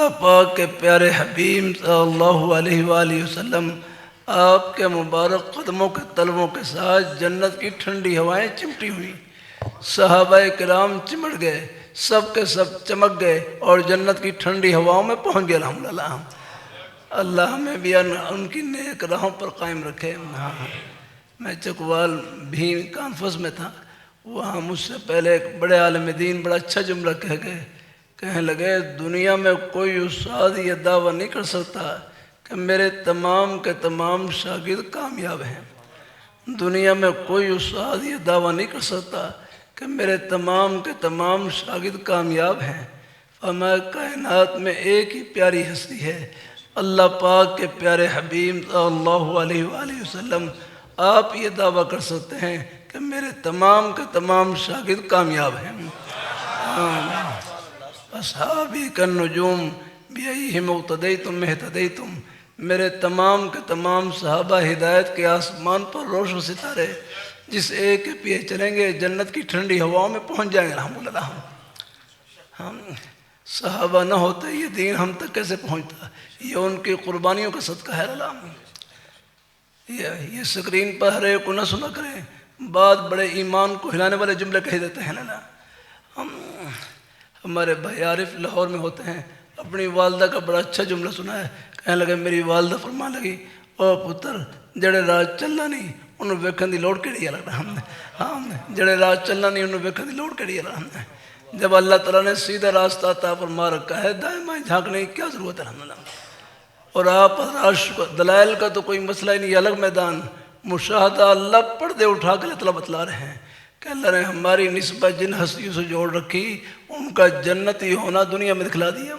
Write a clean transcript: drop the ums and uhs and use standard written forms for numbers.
اللہ پاک کے پیارے حبیب صلی اللہ علیہ وآلہ وسلم آپ کے مبارک قدموں کے تلووں کے ساتھ جنت کی ٹھنڈی ہوائیں چمٹی ہوئی، صحابہ کرام چمٹ گئے، سب کے سب چمک گئے اور جنت کی ٹھنڈی ہواؤں میں پہنچ گئے الحمدللہ۔ اللہ ہمیں بھی ان کی نیک راہوں پر قائم رکھے۔ میں چکوال بھی کانفرنس میں تھا، وہاں مجھ سے پہلے ایک بڑے عالم دین بڑا اچھا جملہ کہنے لگے، دنیا میں کوئی استاد یہ دعویٰ نہیں کر سکتا کہ میرے تمام کے تمام شاگرد کامیاب ہیں۔ دنیا میں کوئی استاد یہ دعویٰ نہیں کر سکتا کہ میرے تمام کے تمام شاگرد کامیاب ہیں۔ فرمایا کائنات میں ایک ہی پیاری ہستی ہے، اللہ پاک کے پیارے حبیب صلی اللہ علیہ وآلہ وسلم آپ یہ دعویٰ کر سکتے ہیں کہ میرے تمام کے تمام شاگرد کامیاب ہیں۔ اصحابی کالنجوم بیئیہم اقتدیتم اہتدیتم، میرے تمام کے تمام صحابہ ہدایت کے آسمان پر روشن ستارے، جس ایک کے پیچھے چلیں گے جنت کی ٹھنڈی ہواؤں میں پہنچ جائیں گے الحمدللہ۔ ہم صحابہ نہ ہوتے یہ دین ہم تک کیسے پہنچتا؟ یہ ان کی قربانیوں کا صدقہ ہے اللہ۔ یہ سکرین پر ہر ایک کو نہ سنا کریں، بعد بڑے ایمان کو ہلانے والے جملے کہہ دیتے ہیں نا۔ ہمارے بھائی عارف لاہور میں ہوتے ہیں، اپنی والدہ کا بڑا اچھا جملہ سنا ہے، کہنے لگے میری والدہ فرمان لگی، او پتر جڑے راج چلنا نہیں انہوں ویکھن دی لوڑ کیڑی ہے لگنا، جڑے راج چلنا نہیں انہوں ویکھن دی لوڑ کیڑی ہے لگنا۔ جب اللہ تعالیٰ نے سیدھا راستہ عطا فرما رکھا ہے، دائیں بائیں جھانکنے کی کیا ضرورت ہے الحمدللہ۔ اور آپ دلائل کا تو کوئی مسئلہ ہی نہیں، الگ میدان مشاہدہ اللہ پردے اٹھا کے اللہ تعالیٰ بتلا رہے ہیں کہ اللہ نے ہماری نسبت جن ہستیوں سے جوڑ رکھی ان کا جنتی ہونا دنیا میں دکھلا دیا۔